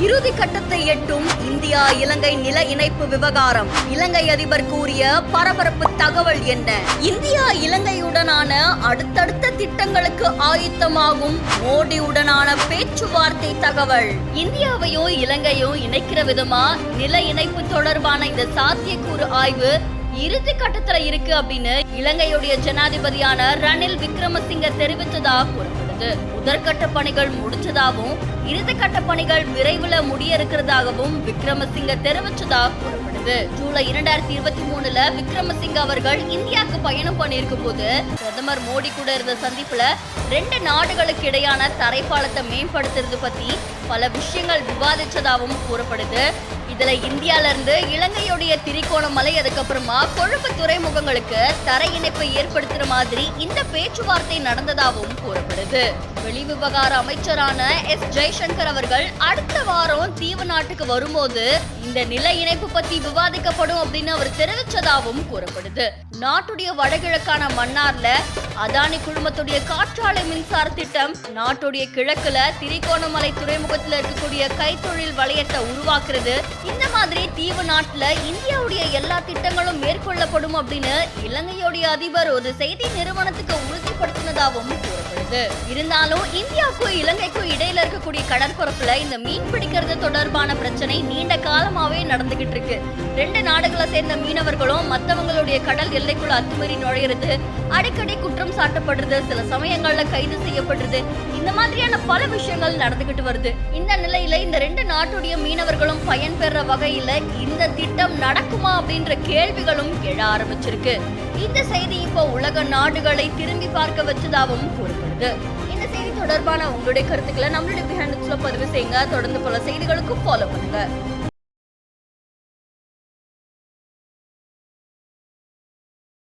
இறுதி கட்டத்தை எட்டும் இந்தியா இலங்கை நில இணைப்பு விவகாரம். இலங்கை அதிபர் கூறிய பரபரப்பு தகவல் என்ன? இந்தியா இலங்கையுடனான அடுத்தடுத்த திட்டங்களுக்கு ஆயத்தமாகும் மோடியுடனான பேச்சுவார்த்தை தகவல். இந்தியாவையும் இலங்கையும் இணைக்கிற விதமா நில இணைப்பு தொடர்பான இந்த சாத்தியக்கூறு ஆய்வு இறுதி கட்டத்துல இருக்கு அப்படின்னு இலங்கையுடைய ஜனாதிபதியான ரணில் விக்ரமசிங்க தெரிவித்ததா கூறப்படுது. முதற்கட்ட பணிகள் முடிச்சதாகவும் இறுதி கட்ட பணிகள் விரைவில் முடிய இருக்கிறதாகவும் விக்ரமசிங்க தெரிவிச்சதா கூறப்படுது. ஜூலை 2023 விக்ரமசிங்க அவர்கள் இந்தியாவுக்கு பயணம் பண்ணியிருக்கும் போது பிரதமர் மோடி கூட இருந்த சந்திப்புல 2 நாடுகளுக்கு இடையான தரைப்பாலத்தை மேம்படுத்துறது பத்தி பல விஷயங்கள் விவாதிச்சதாகவும் கூறப்படுது. இதுல இந்தியால இருந்து இலங்கையுடைய திரிகோணமலை அதுக்கப்புறமா கொழும்பு துறைமுகங்களுக்கு தரை இணைப்பை ஏற்படுத்துற மாதிரி இந்த பேச்சுவார்த்தை நடந்ததாகவும் கூறப்படுது. வெளிவிவகார அமைச்சரான எஸ் ஜெய்சங்கர் அவர்கள் அடுத்த வாரம் தீவு நாட்டுக்கு வரும்போது இந்த நில இணைப்பு பத்தி விவாதிக்கப்படும் அப்படின்னு அவர் தெரிவிச்சதாகவும் கூறப்படுது. நாட்டுடைய வடகிழக்கான மன்னார்ல அதானி குழுமத்துடைய காற்றாலை மின்சார திட்டம், நாட்டுடைய கிழக்குல திரிகோணமலை துறைமுகத்துல இருக்கக்கூடிய கைத்தொழில் வளையத்தை உருவாக்குறது, இந்த மாதிரி தீவு நாட்டுல இந்தியாவுடைய எல்லா திட்டங்களும் மேற்கொள்ளப்படும் அப்படின்னு இலங்கையுடைய அதிபர் ஒரு செய்தி நிறுவனத்துக்கு உறுதிப்படுத்தினதாகவும் கூறப்படுது. இருந்தாலும் இந்தியாவுக்கும் இலங்கைக்கும் இடையில இருக்கக்கூடிய கடற்பரப்புல இந்த மீன் பிடிக்கிறது தொடர்பான பிரச்சனை நீண்ட காலமாவே நடந்துகிட்டு இருக்கு. 2 நாடுகளை சேர்ந்த மீனவர்களும் மற்றவங்களுடைய கடல் எல்லைக்குள்ள அத்துமீறி நுழையிறது, அடிக்கடி குற்றம் சாட்டப்படுறது, சில சமயங்கள்ல கைது செய்யப்படுறது, இந்த மாதிரியான பல விஷயங்கள் நடந்துகிட்டு வருது. இந்த நிலையில இந்த 2 நாட்டுடைய மீனவர்களும் பயன் பெற வகையில இந்த திட்டம் நடக்குமா அப்படின்ற கேள்விகளும் எழ ஆரம்பிச்சிருக்கு. இந்த செய்தி இப்போ உலக நாடுகளை திரும்பி பார்க்க வச்சதாகவும் கூறப்படுது. இந்த செய்தி தொடர்பான உங்களுடைய கருத்துக்களை நம்மளுடைய பதிவு செய்யுங்க. தொடர்ந்து பல செய்திகளுக்கு ஃபாலோ பண்ணுங்க.